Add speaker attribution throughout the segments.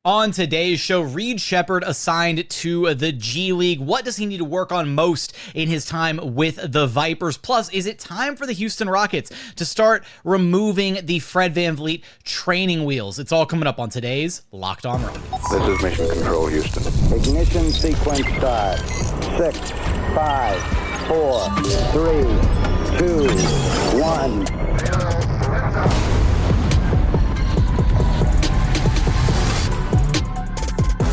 Speaker 1: On today's show, Reed Sheppard assigned to the G League. What does he need to work on most in his time with the Vipers? Plus, is it time for the Houston Rockets to start removing the Fred VanVleet training wheels? It's all coming up on today's Locked On Rockets.
Speaker 2: This is Mission Control, Houston.
Speaker 3: Ignition sequence start. 6, 5, 4, 3, 2, 1.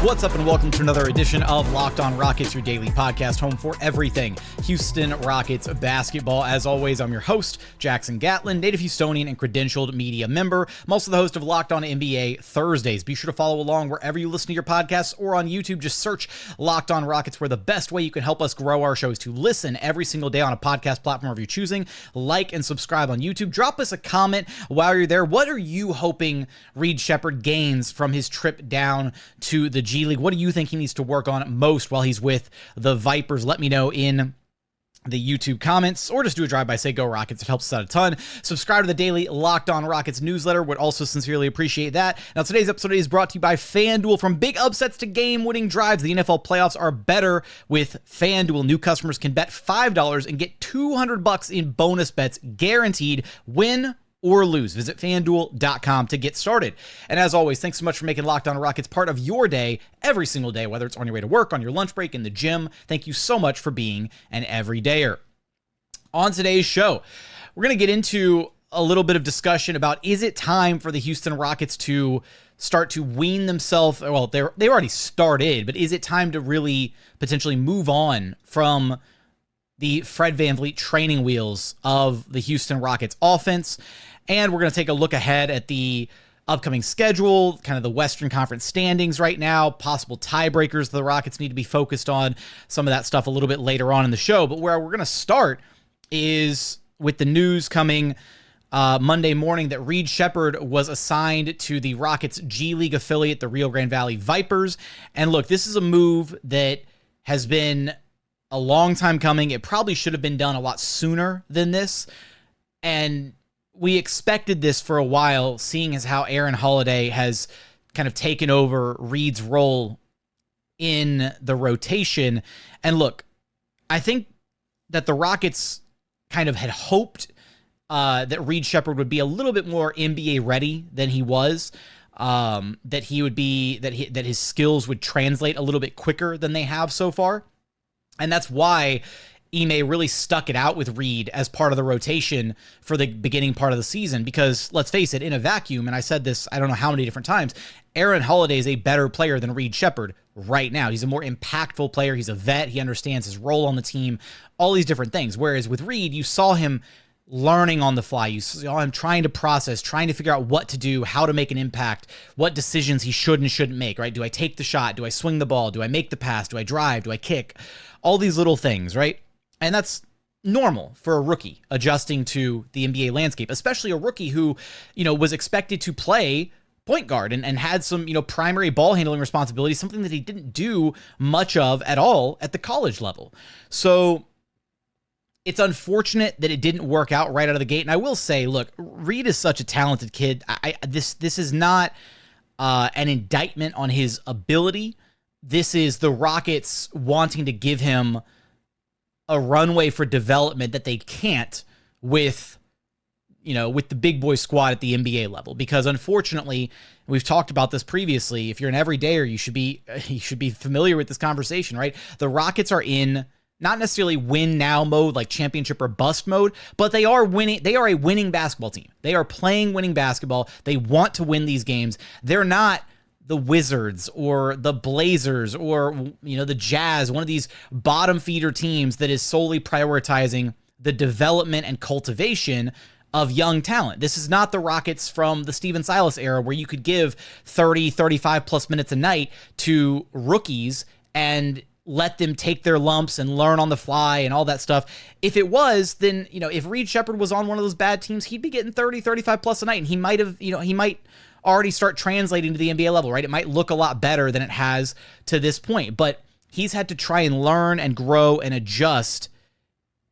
Speaker 1: What's up and welcome to another edition of Locked On Rockets, your daily podcast home for everything Houston Rockets basketball. As always, I'm your host, Jackson Gatlin, native Houstonian and credentialed media member. I'm also the host of Locked On NBA Thursdays. Be sure to follow along wherever you listen to your podcasts or on YouTube. Just search Locked On Rockets, where the best way you can help us grow our show is to listen every single day on a podcast platform of your choosing. Like and subscribe on YouTube. Drop us a comment while you're there. What are you hoping Reed Sheppard gains from his trip down to the G League? What do you think he needs to work on most while he's with the Vipers? Let me know in the YouTube comments, or just do a drive-by, say go Rockets. It helps us out a ton. Subscribe to the daily Locked On Rockets newsletter. Would also sincerely appreciate that. Now, today's episode is brought to you by FanDuel. From big upsets to game-winning drives, the NFL playoffs are better with FanDuel. New customers can bet $5 and get $200 in bonus bets guaranteed, win or lose. Visit FanDuel.com to get started. And as always, thanks so much for making Locked On Rockets part of your day every single day, whether it's on your way to work, on your lunch break, in the gym. Thank you so much for being an everydayer. On today's show, we're going to get into a little bit of discussion about, is it time for the Houston Rockets to start to wean themselves? Well, they already started, but is it time to really potentially move on from the Fred VanVleet training wheels of the Houston Rockets offense? And we're going to take a look ahead at the upcoming schedule, kind of the Western Conference standings right now, possible tiebreakers the Rockets need to be focused on, some of that stuff a little bit later on in the show. But where we're going to start is with the news coming Monday morning that Reed Sheppard was assigned to the Rockets G League affiliate, the Rio Grande Valley Vipers. And look, this is a move that has been a long time coming. It probably should have been done a lot sooner than this. And we expected this for a while, seeing as how Aaron Holiday has kind of taken over Reed's role in the rotation. And look, I think that the Rockets kind of had hoped that Reed Sheppard would be a little bit more NBA ready than he was. That he would be, that his skills would translate a little bit quicker than they have so far. And that's why Ime really stuck it out with Reed as part of the rotation for the beginning part of the season, because let's face it, in a vacuum, and I said this I don't know how many different times, Aaron Holiday is a better player than Reed Sheppard right now. He's a more impactful player. He's a vet. He understands his role on the team, all these different things. Whereas with Reed, you saw him learning on the fly. You saw him trying to process, trying to figure out what to do, how to make an impact, what decisions he should and shouldn't make, right? Do I take the shot? Do I swing the ball? Do I make the pass? Do I drive? Do I kick? All these little things, right? And that's normal for a rookie adjusting to the NBA landscape, especially a rookie who, was expected to play point guard and had some, primary ball handling responsibilities, something that he didn't do much of at all at the college level. So it's unfortunate that it didn't work out right out of the gate. And I will say, look, Reed is such a talented kid. This is not an indictment on his ability. This is the Rockets wanting to give him a runway for development that they can't with the big boy squad at the NBA level. Because unfortunately, we've talked about this previously, if you're an everydayer, you should be familiar with this conversation, right? The Rockets are in not necessarily win now mode, like championship or bust mode, but they are winning. They are a winning basketball team. They are playing winning basketball. They want to win these games. They're not the Wizards or the Blazers or, the Jazz, one of these bottom feeder teams that is solely prioritizing the development and cultivation of young talent. This is not the Rockets from the Steven Silas era, where you could give 30, 35 plus minutes a night to rookies and let them take their lumps and learn on the fly and all that stuff. If it was, then, if Reed Sheppard was on one of those bad teams, he'd be getting 30, 35 plus a night, and he might already start translating to the NBA level, right? It might look a lot better than it has to this point, but he's had to try and learn and grow and adjust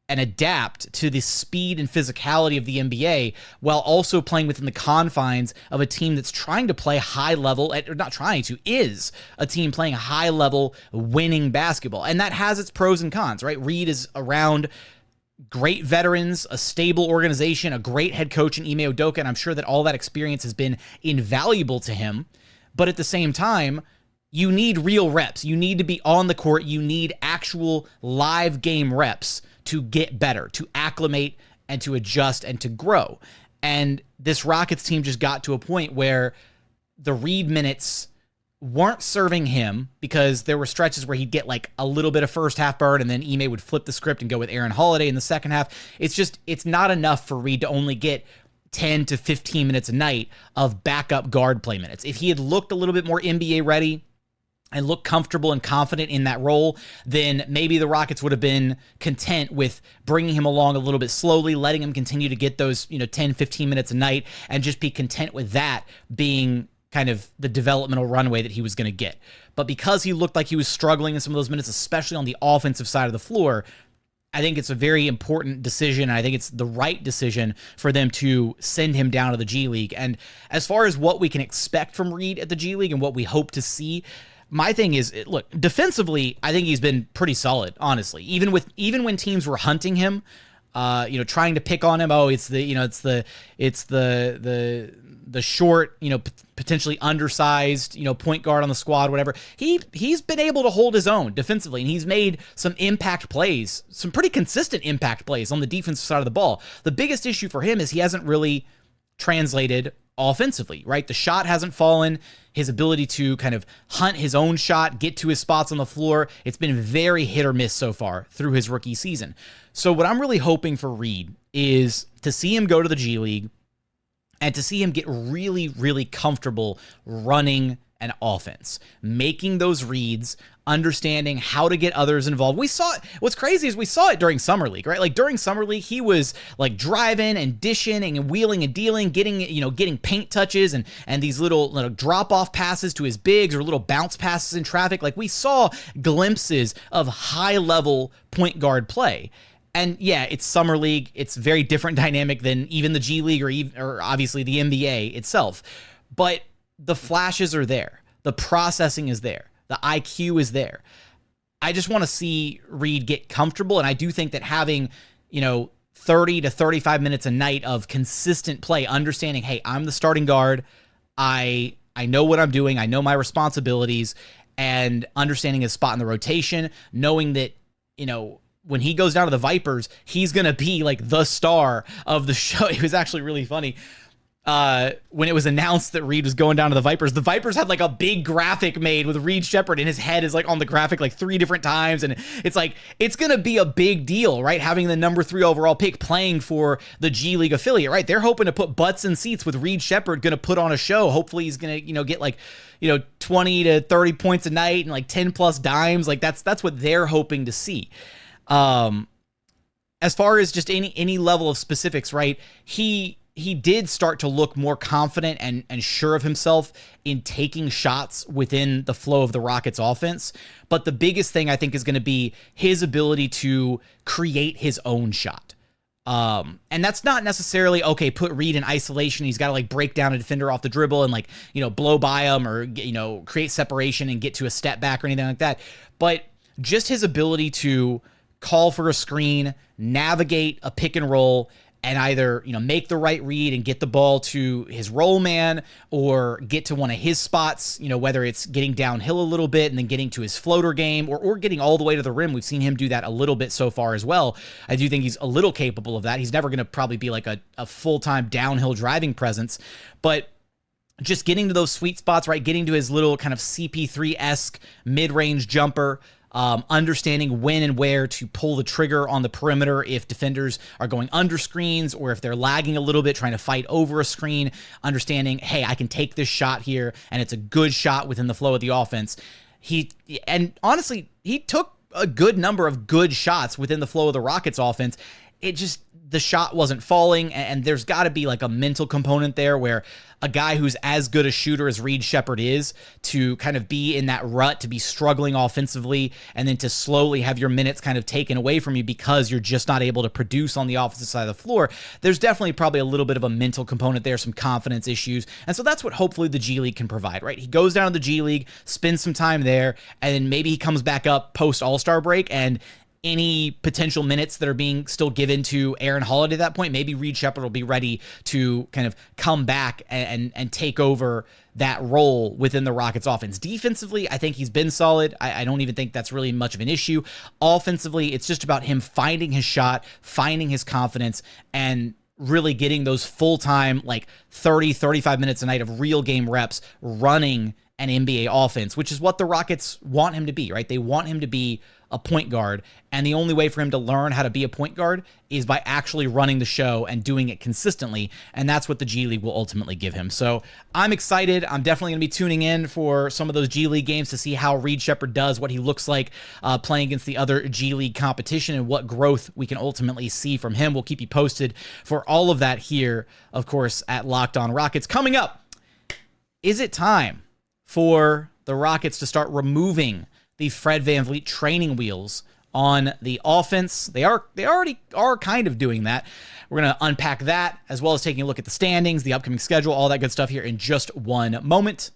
Speaker 1: and adapt to the speed and physicality of the NBA while also playing within the confines of a team that's trying to play high level, or not trying to, is a team playing high level winning basketball. And that has its pros and cons, right? Reed is around great veterans, a stable organization, a great head coach in Ime Udoka, and I'm sure that all that experience has been invaluable to him. But at the same time, you need real reps. You need to be on the court. You need actual live game reps to get better, to acclimate and to adjust and to grow. And this Rockets team just got to a point where the Reed minutes weren't serving him, because there were stretches where he'd get like a little bit of first half burn and then Ime would flip the script and go with Aaron Holiday in the second half. It's not enough for Reed to only get 10 to 15 minutes a night of backup guard play minutes. If he had looked a little bit more NBA ready and look comfortable and confident in that role, then maybe the Rockets would have been content with bringing him along a little bit slowly, letting him continue to get those, 10, 15 minutes a night, and just be content with that being kind of the developmental runway that he was going to get. But because he looked like he was struggling in some of those minutes, especially on the offensive side of the floor, I think it's a very important decision. I think it's the right decision for them to send him down to the G League. And as far as what we can expect from Reed at the G League and what we hope to see, my thing is, look, defensively, I think he's been pretty solid, honestly. Even when teams were hunting him, trying to pick on him. Oh, it's the short, potentially undersized, point guard on the squad, whatever. He's been able to hold his own defensively, and he's made some impact plays, some pretty consistent impact plays on the defensive side of the ball. The biggest issue for him is he hasn't really translated offensively, right? The shot hasn't fallen. His ability to kind of hunt his own shot, get to his spots on the floor, it's been very hit or miss so far through his rookie season. So what I'm really hoping for Reed is to see him go to the G League and to see him get really, really comfortable running an offense, making those reads, understanding how to get others involved. We saw it. What's crazy is we saw it during Summer League, right? Like during Summer League, he was like driving and dishing and wheeling and dealing, getting paint touches and these little drop-off passes to his bigs or little bounce passes in traffic. Like we saw glimpses of high-level point guard play. And yeah, it's Summer League. It's a very different dynamic than even the G League or obviously the NBA itself. But the flashes are there. The processing is there. The IQ is there. I just want to see Reed get comfortable, and I do think that having, 30 to 35 minutes a night of consistent play, understanding, hey, I'm the starting guard. I know what I'm doing. I know my responsibilities, and understanding his spot in the rotation, knowing that, when he goes down to the Vipers, he's going to be like the star of the show. It was actually really funny. When it was announced that Reed was going down to the Vipers had like a big graphic made with Reed Sheppard, and his head is like on the graphic like 3 different times. And it's like, it's going to be a big deal, right? Having the number 3 overall pick playing for the G League affiliate, right? They're hoping to put butts in seats with Reed Sheppard going to put on a show. Hopefully he's going to, get like, 20 to 30 points a night and like 10 plus dimes. Like that's what they're hoping to see. As far as just any level of specifics, right? He did start to look more confident and sure of himself in taking shots within the flow of the Rockets offense. But the biggest thing I think is going to be his ability to create his own shot. And that's not necessarily, okay, put Reed in isolation. He's got to like break down a defender off the dribble and like, blow by him or, create separation and get to a step back or anything like that. But just his ability to call for a screen, navigate a pick and roll, and either, make the right read and get the ball to his roll man or get to one of his spots, whether it's getting downhill a little bit and then getting to his floater game or getting all the way to the rim. We've seen him do that a little bit so far as well. I do think he's a little capable of that. He's never going to probably be like a full-time downhill driving presence, but just getting to those sweet spots, right? Getting to his little kind of CP3-esque mid-range jumper, understanding when and where to pull the trigger on the perimeter if defenders are going under screens or if they're lagging a little bit, trying to fight over a screen, understanding, hey, I can take this shot here, and it's a good shot within the flow of the offense. And honestly, he took a good number of good shots within the flow of the Rockets offense. the shot wasn't falling, and there's got to be like a mental component there where a guy who's as good a shooter as Reed Sheppard is, to kind of be in that rut, to be struggling offensively, and then to slowly have your minutes kind of taken away from you because you're just not able to produce on the offensive side of the floor. There's definitely probably a little bit of a mental component there, some confidence issues. And so that's what hopefully the G League can provide, right? He goes down to the G League, spends some time there, and then maybe he comes back up post All-Star break, and any potential minutes that are being still given to Aaron Holiday at that point, maybe Reed Sheppard will be ready to kind of come back and take over that role within the Rockets offense. Defensively, I think he's been solid. I don't even think that's really much of an issue. Offensively, it's just about him finding his shot, finding his confidence, and really getting those full-time, like 30, 35 minutes a night of real game reps running an NBA offense, which is what the Rockets want him to be, right? They want him to be a point guard, and the only way for him to learn how to be a point guard is by actually running the show and doing it consistently, and that's what the G League will ultimately give him. So I'm excited. I'm definitely going to be tuning in for some of those G League games to see how Reed Sheppard does, what he looks like playing against the other G League competition, and what growth we can ultimately see from him. We'll keep you posted for all of that here, of course, at Locked On Rockets. Coming up, is it time for the Rockets to start removing the Fred VanVleet training wheels on the offense? They already are kind of doing that. We're going to unpack that, as well as taking a look at the standings, the upcoming schedule, all that good stuff here in just one moment.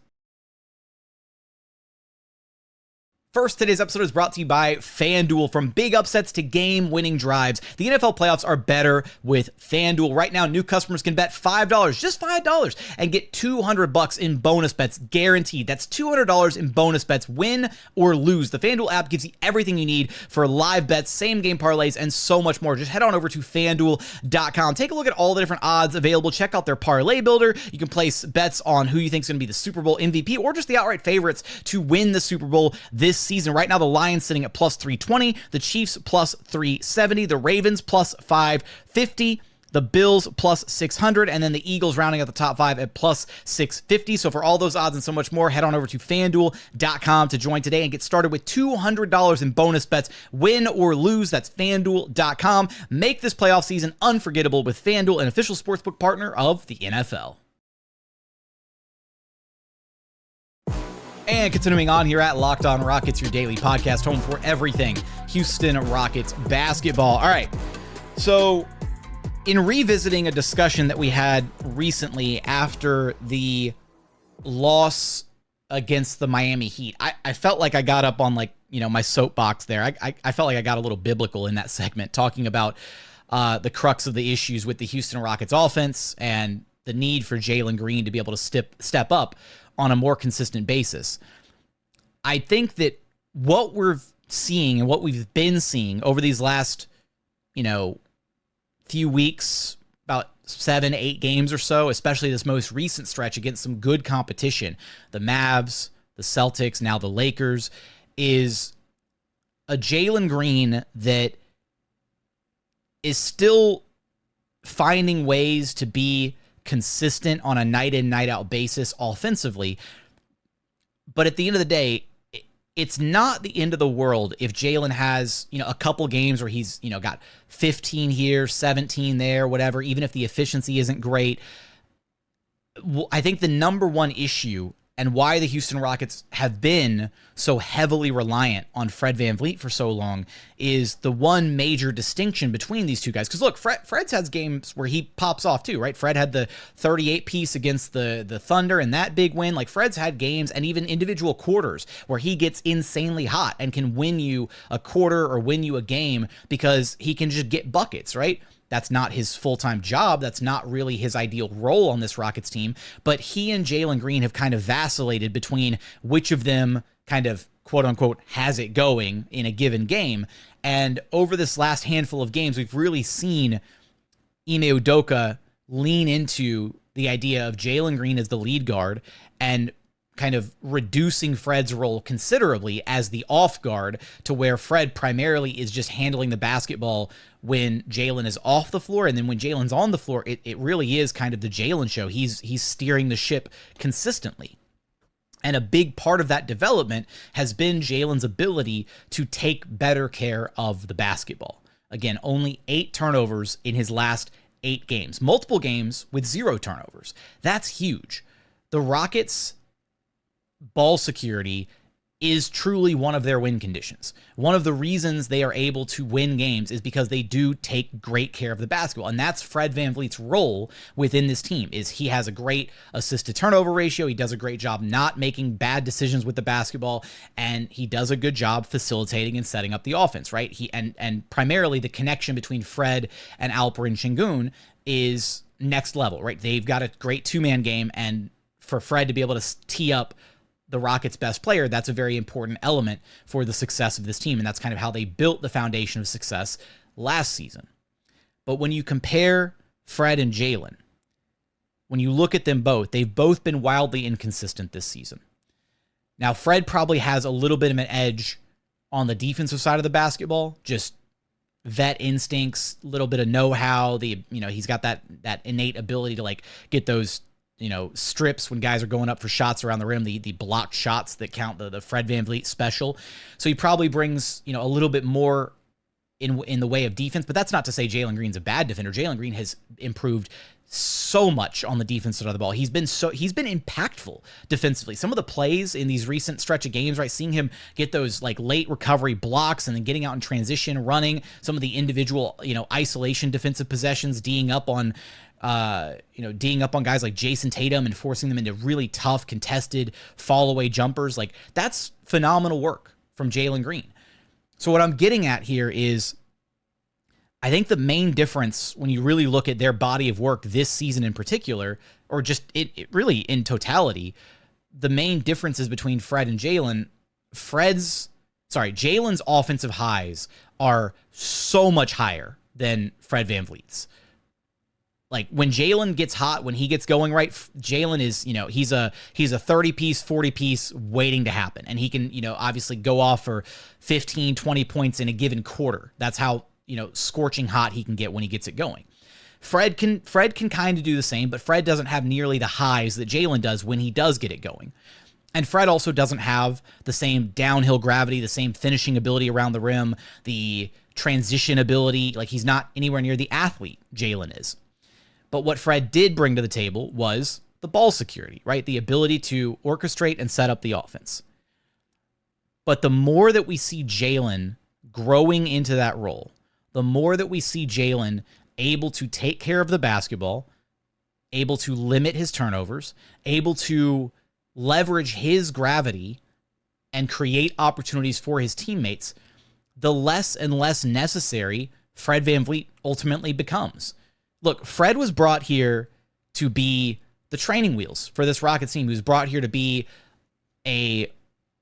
Speaker 1: First, today's episode is brought to you by FanDuel. From big upsets to game-winning drives, the NFL playoffs are better with FanDuel. Right now, new customers can bet $5, just $5, and get $200 in bonus bets guaranteed. That's $200 in bonus bets, win or lose. The FanDuel app gives you everything you need for live bets, same-game parlays, and so much more. Just head on over to FanDuel.com. Take a look at all the different odds available. Check out their parlay builder. You can place bets on who you think is going to be the Super Bowl MVP or just the outright favorites to win the Super Bowl this season. Right now, the Lions sitting at plus 320, the Chiefs plus 370, the Ravens plus 550, the Bills plus 600, and then the Eagles rounding out the top 5 at plus 650. So for all those odds and so much more, head on over to FanDuel.com to join today and get started with $200 in bonus bets, win or lose. That's FanDuel.com. Make this playoff season unforgettable with FanDuel, an official sportsbook partner of the NFL. And continuing on here at Locked On Rockets, your daily podcast, home for everything Houston Rockets basketball. All right, so in revisiting a discussion that we had recently after the loss against the Miami Heat, I felt like I got up on my soapbox there. I felt like I got a little biblical in that segment, talking about the crux of the issues with the Houston Rockets offense and the need for Jalen Green to be able to step up on a more consistent basis. I think that what we're seeing and what we've been seeing over these last, few weeks, about 7-8 games or so, especially this most recent stretch against some good competition, the Mavs, the Celtics, now the Lakers, is a Jalen Green that is still finding ways to be consistent on a night in, night out basis offensively. But at the end of the day, it's not the end of the world if Jalen has, a couple games where he's, got 15 here, 17 there, whatever, even if the efficiency isn't great. I think the number one issue and why the Houston Rockets have been so heavily reliant on Fred VanVleet for so long is the one major distinction between these two guys. Because look, Fred's has games where he pops off too, right? Fred had the 38 piece against the Thunder and that big win. Like, Fred's had games and even individual quarters where he gets insanely hot and can win you a quarter or win you a game because he can just get buckets, right? That's not his full-time job. That's not really his ideal role on this Rockets team. But he and Jalen Green have kind of vacillated between which of them kind of, quote-unquote, has it going in a given game. And over this last handful of games, we've really seen Ime Udoka lean into the idea of Jalen Green as the lead guard and kind of reducing Fred's role considerably as the off guard, to where Fred primarily is just handling the basketball when Jalen is off the floor. And then when Jalen's on the floor, it really is kind of the Jalen show. He's steering the ship consistently. And a big part of that development has been Jalen's ability to take better care of the basketball. Again, only 8 turnovers in his last 8 games. Multiple games with 0 turnovers. That's huge. The Rockets' ball security is truly one of their win conditions. One of the reasons they are able to win games is because they do take great care of the basketball. And that's Fred VanVleet's role within this team, is he has a great assist-to-turnover ratio. He does a great job not making bad decisions with the basketball, and he does a good job facilitating and setting up the offense, right? And primarily the connection between Fred and Alperen Sengun is next level, right? They've got a great two-man game, and for Fred to be able to tee up the Rockets' best player, that's a very important element for the success of this team, and that's kind of how they built the foundation of success last season. But when you compare Fred and Jalen, when you look at them both, they've both been wildly inconsistent this season. Now, Fred probably has a little bit of an edge on the defensive side of the basketball, just vet instincts, a little bit of know-how. He's got that innate ability to like get those strips when guys are going up for shots around the rim, the blocked shots that count, the Fred VanVleet special. So he probably brings, a little bit more in the way of defense, but that's not to say Jalen Green's a bad defender. Jalen Green has improved so much on the defense side of the ball. He's been impactful defensively. Some of the plays in these recent stretch of games, right, seeing him get those like late recovery blocks and then getting out in transition, running some of the individual, isolation defensive possessions, D'ing up on guys like Jason Tatum and forcing them into really tough, contested, fall-away jumpers. Like, that's phenomenal work from Jalen Green. So what I'm getting at here is, I think the main difference when you really look at their body of work this season in particular, or just it really in totality, the main differences between Fred and Jalen, Jalen's offensive highs are so much higher than Fred VanVleet's. Like, when Jalen gets hot, when he gets going right, Jalen is, he's a 30-piece, 40-piece waiting to happen. And he can, obviously go off for 15, 20 points in a given quarter. That's how, scorching hot he can get when he gets it going. Fred can kind of do the same, but Fred doesn't have nearly the highs that Jalen does when he does get it going. And Fred also doesn't have the same downhill gravity, the same finishing ability around the rim, the transition ability. Like, he's not anywhere near the athlete Jalen is. But what Fred did bring to the table was the ball security, right? The ability to orchestrate and set up the offense. But the more that we see Jalen growing into that role, the more that we see Jalen able to take care of the basketball, able to limit his turnovers, able to leverage his gravity and create opportunities for his teammates, the less and less necessary Fred VanVleet ultimately becomes. Look, Fred was brought here to be the training wheels for this Rockets team. He was brought here to be a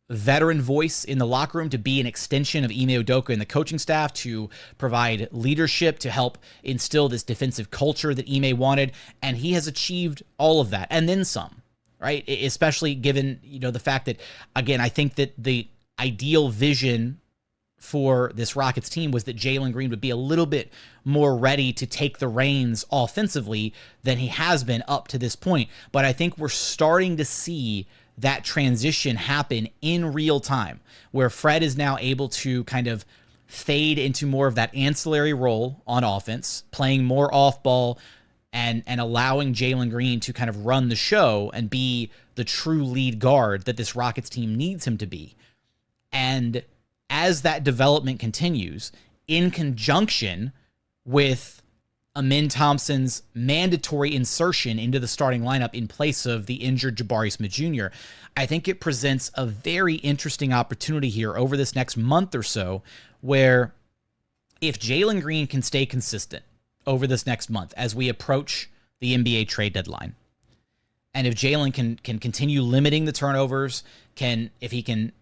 Speaker 1: veteran voice in the locker room, to be an extension of Ime Udoka and the coaching staff, to provide leadership, to help instill this defensive culture that Ime wanted. And he has achieved all of that and then some, right? Especially given, the fact that, again, I think that the ideal vision for this Rockets team was that Jalen Green would be a little bit more ready to take the reins offensively than he has been up to this point. But I think we're starting to see that transition happen in real time, where Fred is now able to kind of fade into more of that ancillary role on offense, playing more off ball and allowing Jalen Green to kind of run the show and be the true lead guard that this Rockets team needs him to be. And as that development continues, in conjunction with Amin Thompson's mandatory insertion into the starting lineup in place of the injured Jabari Smith Jr., I think it presents a very interesting opportunity here over this next month or so, where if Jalen Green can stay consistent over this next month as we approach the NBA trade deadline, and if Jalen can continue limiting the turnovers, if he can,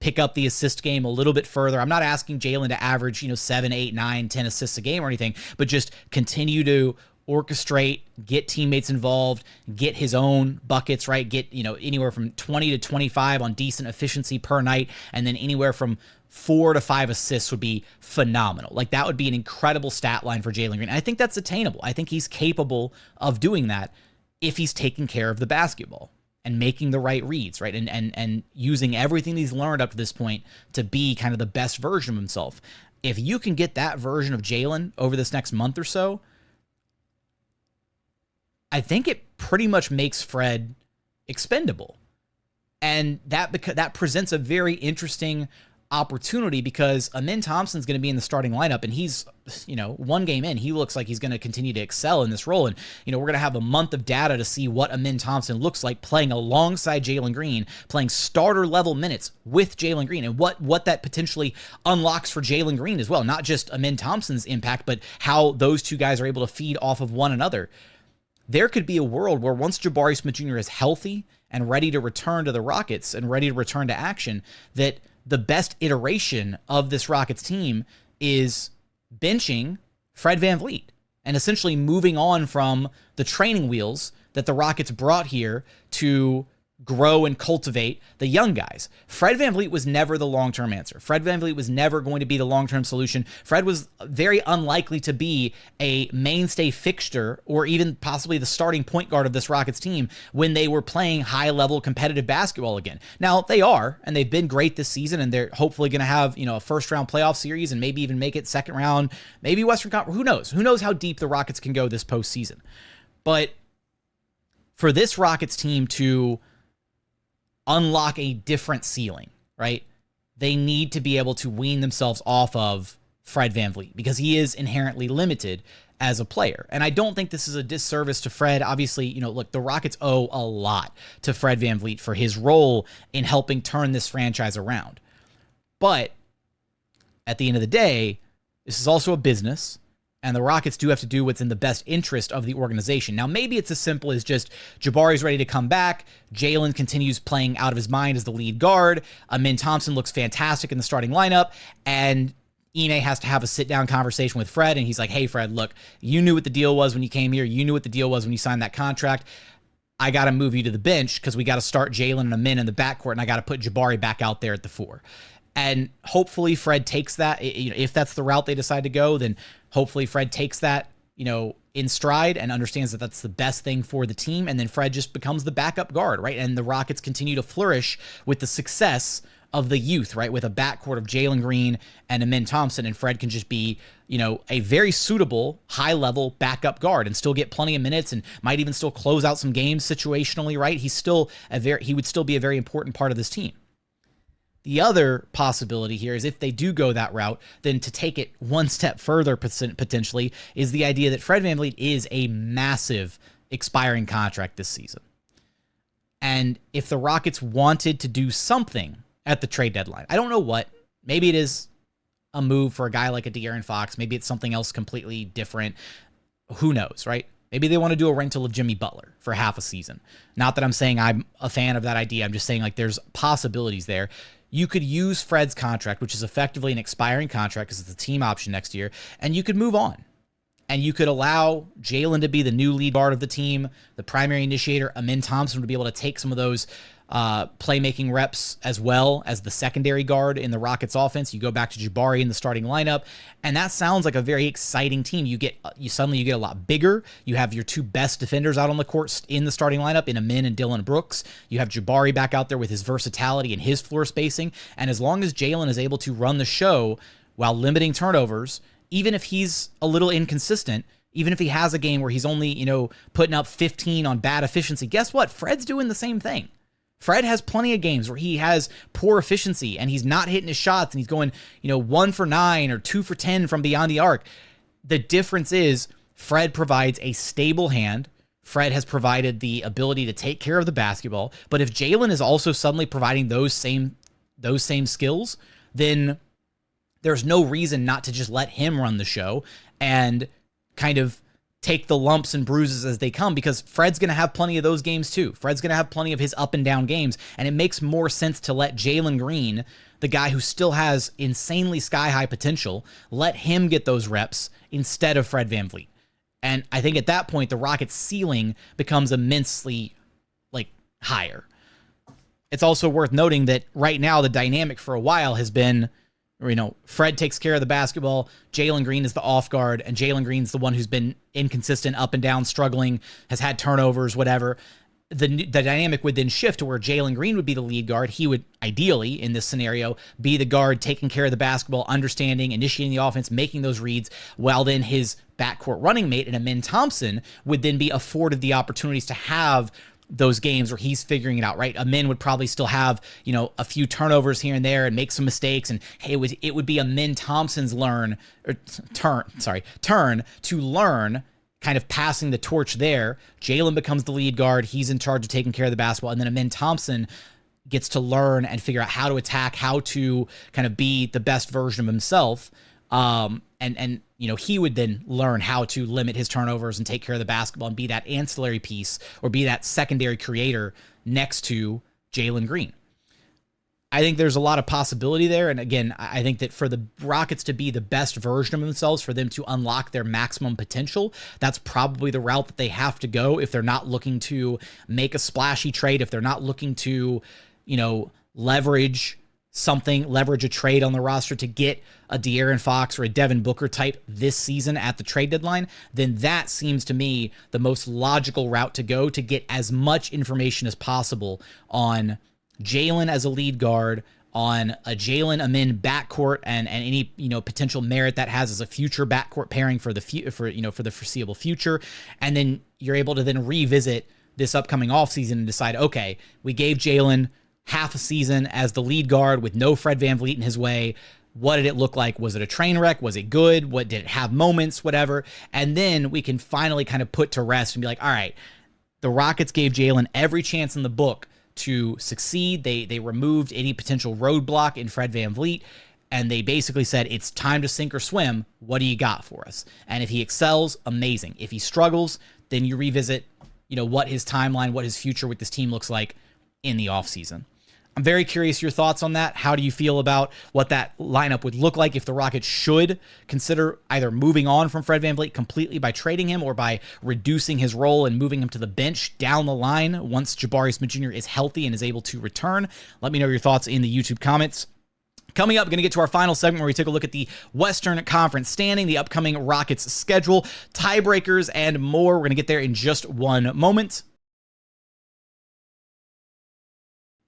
Speaker 1: pick up the assist game a little bit further. I'm not asking Jalen to average, 7, 8, 9, 10 assists a game or anything, but just continue to orchestrate, get teammates involved, get his own buckets, right? Get, anywhere from 20 to 25 on decent efficiency per night, and then anywhere from 4 to 5 assists would be phenomenal. Like, that would be an incredible stat line for Jalen Green. And I think that's attainable. I think he's capable of doing that if he's taking care of the basketball and making the right reads, right? And using everything he's learned up to this point to be kind of the best version of himself. if you can get that version of Jalen over this next month or so, I think it pretty much makes Fred expendable. And that presents a very interesting opportunity because Ime Thompson's going to be in the starting lineup, and he's, one game in, he looks like he's going to continue to excel in this role. And, we're going to have a month of data to see what Ime Thompson looks like playing alongside Jalen Green, playing starter level minutes with Jalen Green, and what that potentially unlocks for Jalen Green as well. Not just Ime Thompson's impact, but how those two guys are able to feed off of one another. There could be a world where once Jabari Smith Jr. is healthy and ready to return to the Rockets and ready to return to action, that the best iteration of this Rockets team is benching Fred VanVleet and essentially moving on from the training wheels that the Rockets brought here to grow and cultivate the young guys. Fred VanVleet was never the long-term answer. Fred VanVleet was never going to be the long-term solution. Fred was very unlikely to be a mainstay fixture or even possibly the starting point guard of this Rockets team when they were playing high-level competitive basketball again. Now, they are, and they've been great this season, and they're hopefully going to have, a first-round playoff series and maybe even make it second round, maybe Western Conference. Who knows? Who knows how deep the Rockets can go this postseason? But for this Rockets team to unlock a different ceiling, right? They need to be able to wean themselves off of Fred VanVleet because he is inherently limited as a player. And I don't think this is a disservice to Fred. Obviously, look, the Rockets owe a lot to Fred VanVleet for his role in helping turn this franchise around. But at the end of the day, this is also a business, and the Rockets do have to do what's in the best interest of the organization. Now, maybe it's as simple as just Jabari's ready to come back. Jalen continues playing out of his mind as the lead guard. Ime Thompson looks fantastic in the starting lineup. And Ime has to have a sit-down conversation with Fred. And he's like, hey, Fred, look, you knew what the deal was when you came here. You knew what the deal was when you signed that contract. I got to move you to the bench because we got to start Jalen and Ime in the backcourt, and I got to put Jabari back out there at the 4. And hopefully Fred takes that. If that's the route they decide to go, then hopefully Fred takes that, in stride and understands that that's the best thing for the team. And then Fred just becomes the backup guard, right? And the Rockets continue to flourish with the success of the youth, right? With a backcourt of Jalen Green and Ime Thompson, and Fred can just be, a very suitable high-level backup guard and still get plenty of minutes and might even still close out some games situationally, right? He would still be a very important part of this team. The other possibility here is if they do go that route, then to take it one step further potentially is the idea that Fred VanVleet is a massive expiring contract this season. And if the Rockets wanted to do something at the trade deadline, I don't know what, maybe it is a move for a guy like a De'Aaron Fox, maybe it's something else completely different, who knows, right? Maybe they want to do a rental of Jimmy Butler for half a season. Not that I'm saying I'm a fan of that idea, I'm just saying there's possibilities there. You could use Fred's contract, which is effectively an expiring contract because it's a team option next year, and you could move on. And you could allow Jalen to be the new lead guard of the team, the primary initiator. Ime Thompson would be able to take some of those playmaking reps as well as the secondary guard in the Rockets offense. You go back to Jabari in the starting lineup, and that sounds like a very exciting team. You suddenly get a lot bigger. You have your two best defenders out on the court in the starting lineup in Ime and Dillon Brooks. You have Jabari back out there with his versatility and his floor spacing. And as long as Jalen is able to run the show while limiting turnovers, even if he's a little inconsistent, even if he has a game where he's only, putting up 15 on bad efficiency, guess what? Fred's doing the same thing. Fred has plenty of games where he has poor efficiency and he's not hitting his shots and he's going, 1 for 9 or 2 for 10 from beyond the arc. The difference is Fred provides a stable hand. Fred has provided the ability to take care of the basketball. But if Jalen is also suddenly providing those same skills, then there's no reason not to just let him run the show and kind of take the lumps and bruises as they come, because Fred's going to have plenty of those games too. Fred's going to have plenty of his up and down games, and it makes more sense to let Jalen Green, the guy who still has insanely sky-high potential, let him get those reps instead of Fred VanVleet. And I think at that point, the Rockets' ceiling becomes immensely, higher. It's also worth noting that right now, the dynamic for a while has been, Fred takes care of the basketball, Jalen Green is the off guard, and Jalen Green's the one who's been inconsistent, up and down, struggling, has had turnovers, whatever. the dynamic would then shift to where Jalen Green would be the lead guard. He would ideally, in this scenario, be the guard taking care of the basketball, understanding, initiating the offense, making those reads, while then his backcourt running mate and Ime Thompson would then be afforded the opportunities to have those games where he's figuring it out, right? Ime would probably still have, a few turnovers here and there and make some mistakes. And hey, it would be Ime Thompson's turn to learn, kind of passing the torch there. Jalen becomes the lead guard. He's in charge of taking care of the basketball. And then Ime Thompson gets to learn and figure out how to attack, how to kind of be the best version of himself. He would then learn how to limit his turnovers and take care of the basketball and be that ancillary piece or be that secondary creator next to Jalen Green. I think there's a lot of possibility there. And again, I think that for the Rockets to be the best version of themselves, for them to unlock their maximum potential, that's probably the route that they have to go if they're not looking to make a splashy trade, if they're not looking to, leverage a trade on the roster to get a De'Aaron Fox or a Devin Booker type this season at the trade deadline, then that seems to me the most logical route to go to get as much information as possible on Jalen as a lead guard, on a Jalen Ime backcourt and any potential merit that has as a future backcourt pairing for the foreseeable future. And then you're able to then revisit this upcoming offseason and decide, okay, we gave Jalen half a season as the lead guard with no Fred VanVleet in his way. What did it look like? Was it a train wreck? Was it good? What did it have moments? Whatever. And then we can finally kind of put to rest and be like, all right, the Rockets gave Jalen every chance in the book to succeed. They removed any potential roadblock in Fred VanVleet, and they basically said, it's time to sink or swim. What do you got for us? And if he excels, amazing. If he struggles, then you revisit, what his timeline, what his future with this team looks like in the offseason. I'm very curious your thoughts on that. How do you feel about what that lineup would look like if the Rockets should consider either moving on from Fred VanVleet completely by trading him or by reducing his role and moving him to the bench down the line once Jabari Smith Jr. is healthy and is able to return? Let me know your thoughts in the YouTube comments. Coming up, we're going to get to our final segment where we take a look at the Western Conference standing, the upcoming Rockets schedule, tiebreakers, and more. We're going to get there in just one moment.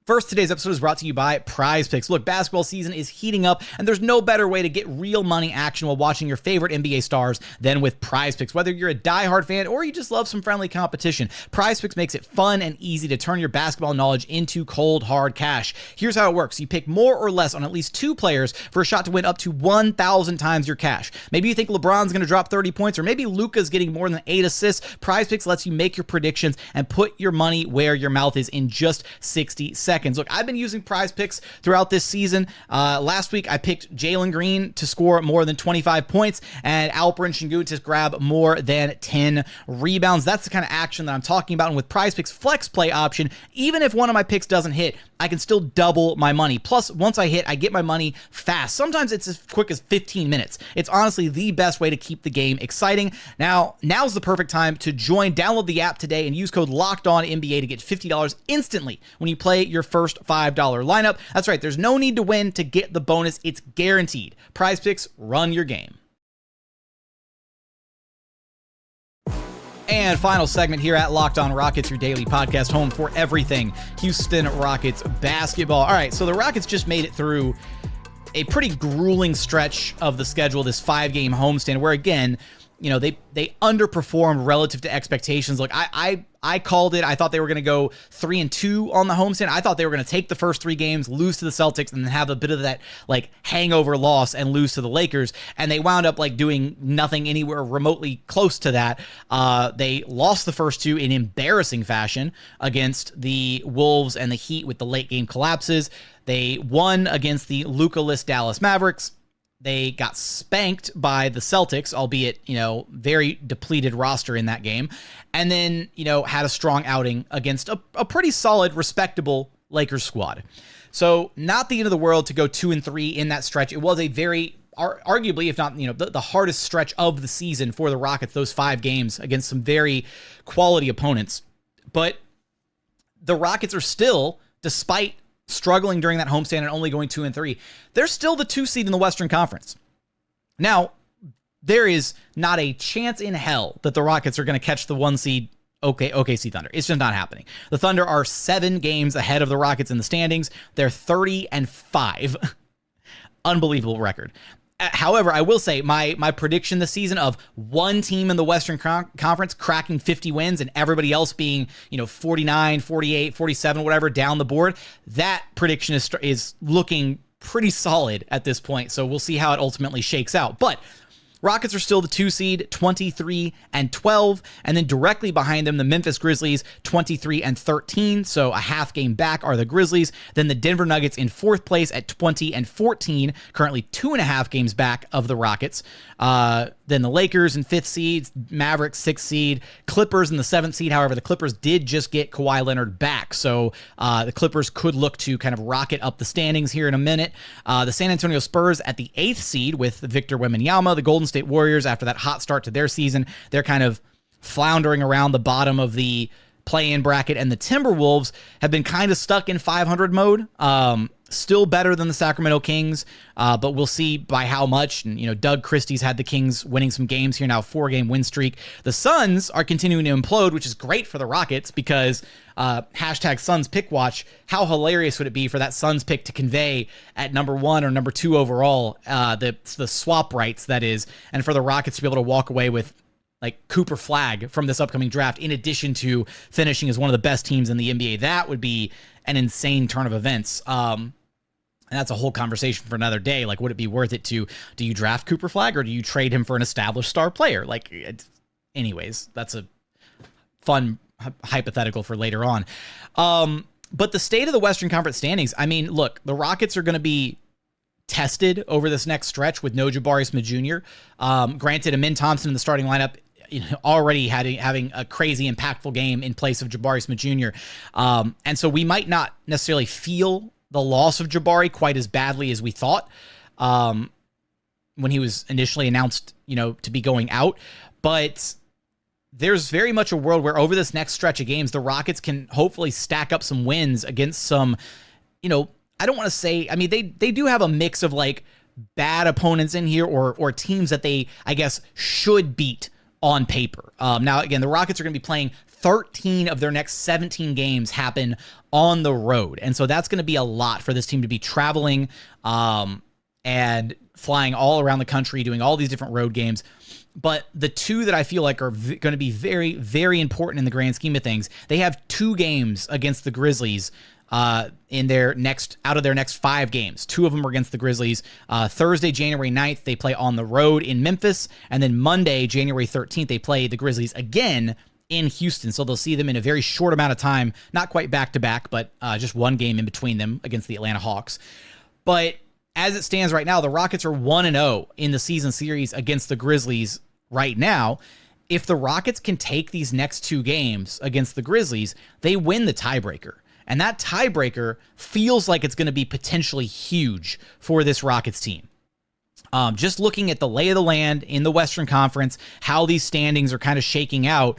Speaker 1: First, today's episode is brought to you by PrizePicks. Look, basketball season is heating up, and there's no better way to get real money action while watching your favorite NBA stars than with PrizePicks. Whether you're a diehard fan or you just love some friendly competition, PrizePicks makes it fun and easy to turn your basketball knowledge into cold, hard cash. Here's how it works. You pick more or less on at least two players for a shot to win up to 1,000 times your cash. Maybe you think LeBron's going to drop 30 points, or maybe Luka's getting more than 8 assists. PrizePicks lets you make your predictions and put your money where your mouth is in just 60 seconds. Look, I've been using PrizePicks throughout this season. Last week, I picked Jalen Green to score more than 25 points and Alperen Sengun to grab more than 10 rebounds. That's the kind of action that I'm talking about. And with PrizePicks flex play option, even if one of my picks doesn't hit, I can still double my money. Plus, once I hit, I get my money fast. Sometimes it's as quick as 15 minutes. It's honestly the best way to keep the game exciting. Now's the perfect time to join. Download the app today and use code LOCKEDONNBA to get $50 instantly when you play your first $5 lineup. That's right. There's no need to win to get the bonus. It's guaranteed. PrizePicks, run your game. And final segment here at Locked On Rockets, your daily podcast home for everything Houston Rockets basketball. All right, so the Rockets just made it through a pretty grueling stretch of the schedule, this 5-game homestand, where again, they underperformed relative to expectations. Look, I called it. I thought they were going to go 3-2 on the homestand. I thought they were going to take the first 3 games, lose to the Celtics, and then have a bit of that hangover loss and lose to the Lakers. And they wound up doing nothing anywhere remotely close to that. They lost the first 2 in embarrassing fashion against the Wolves and the Heat with the late game collapses. They won against the Luka-less Dallas Mavericks. They got spanked by the Celtics, albeit, very depleted roster in that game. And then, had a strong outing against a pretty solid, respectable Lakers squad. So not the end of the world to go 2-3 in that stretch. It was a very, arguably, if not, the hardest stretch of the season for the Rockets, those 5 games against some very quality opponents. But the Rockets are still, despite struggling during that homestand and only going 2-3, they're still the 2 seed in the Western Conference. Now, there is not a chance in hell that the Rockets are going to catch the 1 seed OKC Thunder. It's just not happening. The Thunder are 7 games ahead of the Rockets in the standings. They're 30-5. Unbelievable record. However, I will say my prediction this season of one team in the Western Conference cracking 50 wins and everybody else being, 49, 48, 47, whatever down the board, that prediction is looking pretty solid at this point. So we'll see how it ultimately shakes out. But Rockets are still the 2 seed, 23-12, and then directly behind them, the Memphis Grizzlies, 23-13. So a half game back are the Grizzlies. Then the Denver Nuggets in 4th place at 20-14, currently 2.5 games back of the Rockets. Then the Lakers in 5th seed, Mavericks 6th seed, Clippers in the 7th seed. However, the Clippers did just get Kawhi Leonard back, so the Clippers could look to kind of rocket up the standings here in a minute. The San Antonio Spurs at the 8th seed with Victor Wembanyama. The Golden State Warriors, after that hot start to their season, they're kind of floundering around the bottom of the play-in bracket, and the Timberwolves have been kind of stuck in 500 mode. Still better than the Sacramento Kings, but we'll see by how much. And, Doug Christie's had the Kings winning some games here now, 4-game win streak. The Suns are continuing to implode, which is great for the Rockets because hashtag Suns pick watch. How hilarious would it be for that Suns pick to convey at number 1 or number 2 overall, the swap rights, that is, and for the Rockets to be able to walk away with like Cooper Flagg from this upcoming draft, in addition to finishing as one of the best teams in the NBA. That would be an insane turn of events. And that's a whole conversation for another day. Like, would it be worth it do you draft Cooper Flagg or do you trade him for an established star player? Anyways, that's a fun hypothetical for later on. But the state of the Western Conference standings, I mean, look, the Rockets are going to be tested over this next stretch with no Jabari Smith Jr. Granted, Ime Thompson in the starting lineup, already having a crazy impactful game in place of Jabari Smith Jr. And so we might not necessarily feel the loss of Jabari quite as badly as we thought when he was initially announced, to be going out. But there's very much a world where over this next stretch of games, the Rockets can hopefully stack up some wins against some, I don't want to say, I mean, they do have a mix of like bad opponents in here or teams that they, I guess, should beat on paper. Now, again, the Rockets are going to be playing 13 of their next 17 games happen on the road. And so that's going to be a lot for this team to be traveling and flying all around the country, doing all these different road games. But the two that I feel like are going to be very, very important in the grand scheme of things, they have 2 games against the Grizzlies in their next 5 games. 2 of them are against the Grizzlies. Thursday, January 9th, they play on the road in Memphis. And then Monday, January 13th, they play the Grizzlies again in Houston. So they'll see them in a very short amount of time, not quite back-to-back, but just one game in between them against the Atlanta Hawks. But as it stands right now, the Rockets are 1-0 in the season series against the Grizzlies right now. If the Rockets can take these next 2 games against the Grizzlies, they win the tiebreaker. And that tiebreaker feels like it's going to be potentially huge for this Rockets team. Just looking at the lay of the land in the Western Conference, how these standings are kind of shaking out,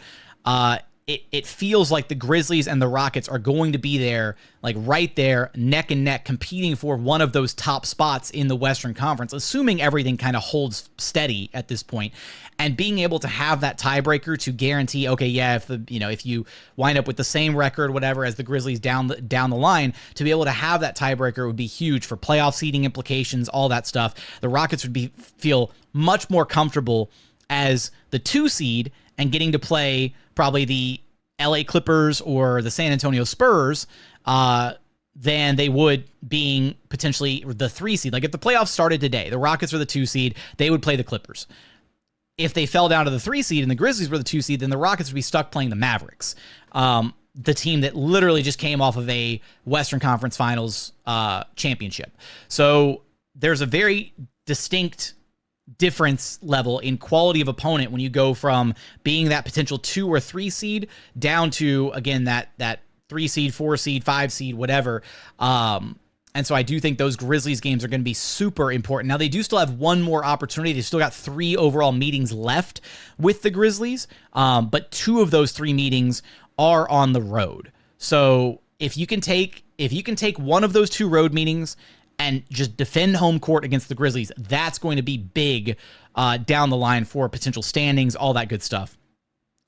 Speaker 1: it feels like the Grizzlies and the Rockets are going to be there, like right there, neck and neck, competing for one of those top spots in the Western Conference, assuming everything kind of holds steady at this point, and being able to have that tiebreaker to guarantee, okay, yeah, if you wind up with the same record, whatever, as the Grizzlies down the line, to be able to have that tiebreaker would be huge for playoff seeding implications, all that stuff. The Rockets would feel much more comfortable as the 2 seed and getting to play probably the LA Clippers or the San Antonio Spurs than they would being potentially the 3 seed. Like if the playoffs started today, the Rockets are the 2 seed, they would play the Clippers. If they fell down to the 3 seed and the Grizzlies were the 2 seed, then the Rockets would be stuck playing the Mavericks, the team that literally just came off of a Western Conference Finals championship. So there's a very distinct difference level in quality of opponent when you go from being that potential 2 or 3 seed down to, again, that 3 seed, 4 seed, 5 seed, whatever. And so I do think those Grizzlies games are going to be super important. Now, they do still have one more opportunity. They've still got 3 overall meetings left with the Grizzlies, but 2 of those 3 meetings are on the road. So if you can take one of those 2 road meetings and just defend home court against the Grizzlies, that's going to be big down the line for potential standings, all that good stuff.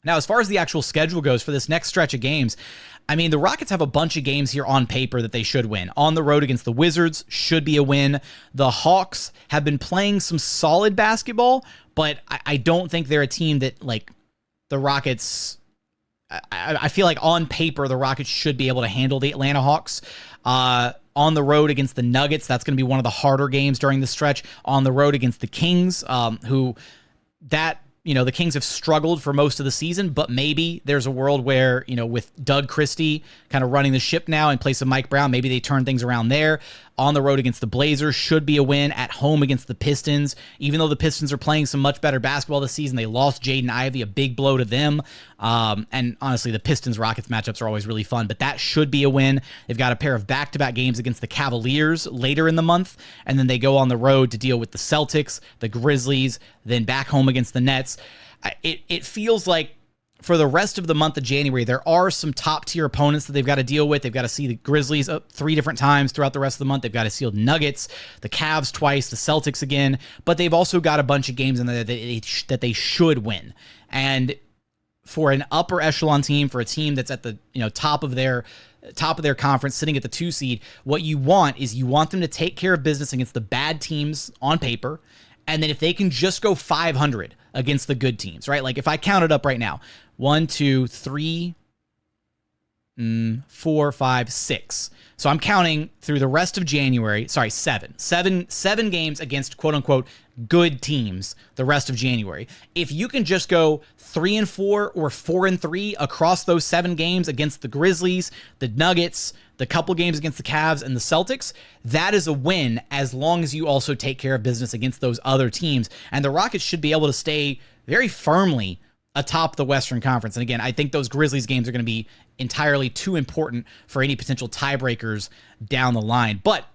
Speaker 1: Now, as far as the actual schedule goes for this next stretch of games, I mean, the Rockets have a bunch of games here on paper that they should win. On the road against the Wizards should be a win. The Hawks have been playing some solid basketball, but I don't think they're a team that, like, the Rockets... I feel like on paper, the Rockets should be able to handle the Atlanta Hawks. On the road against the Nuggets, that's going to be one of the harder games during the stretch. On the road against the Kings, the Kings have struggled for most of the season, but maybe there's a world where, with Doug Christie kind of running the ship now in place of Mike Brown, maybe they turn things around there. On the road against the Blazers should be a win. At home against the Pistons, even though the Pistons are playing some much better basketball this season, they lost Jaden Ivey, a big blow to them. And honestly, the Pistons-Rockets matchups are always really fun, but that should be a win. They've got a pair of back-to-back games against the Cavaliers later in the month, and then they go on the road to deal with the Celtics, the Grizzlies, then back home against the Nets. It feels like for the rest of the month of January, there are some top-tier opponents that they've got to deal with. They've got to see the Grizzlies 3 different times throughout the rest of the month. They've got to see the Nuggets, the Cavs twice, the Celtics again. But they've also got a bunch of games in there that they should win. And for an upper echelon team, for a team that's at the top of their conference, sitting at the 2 seed, what you want them to take care of business against the bad teams on paper. And then if they can just go 500 against the good teams, right? Like if I count it up right now, 1, 2, 3, 4, 5, 6. So I'm counting through the rest of January. Sorry, 7 games against quote unquote good teams the rest of January. If you can just go 3-4 or 4-3 across those 7 games against the Grizzlies, the Nuggets, the couple games against the Cavs and the Celtics, that is a win as long as you also take care of business against those other teams. And the Rockets should be able to stay very firmly atop the Western Conference. And again, I think those Grizzlies games are going to be entirely too important for any potential tiebreakers down the line. But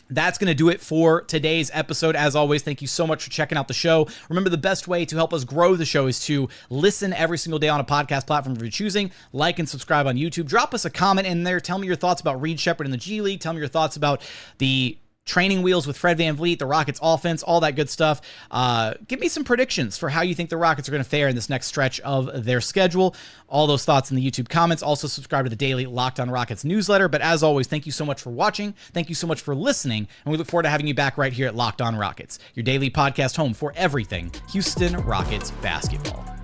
Speaker 1: that's going to do it for today's episode. As always, thank you so much for checking out the show. Remember, the best way to help us grow the show is to listen every single day on a podcast platform of your choosing. Like and subscribe on YouTube. Drop us a comment in there. Tell me your thoughts about Reed Sheppard in the G League. Tell me your thoughts about the training wheels with Fred VanVleet, the Rockets offense, all that good stuff. Give me some predictions for how you think the Rockets are going to fare in this next stretch of their schedule. All those thoughts in the YouTube comments. Also subscribe to the daily Locked On Rockets newsletter. But as always, thank you so much for watching. Thank you so much for listening. And we look forward to having you back right here at Locked On Rockets, your daily podcast home for everything Houston Rockets basketball.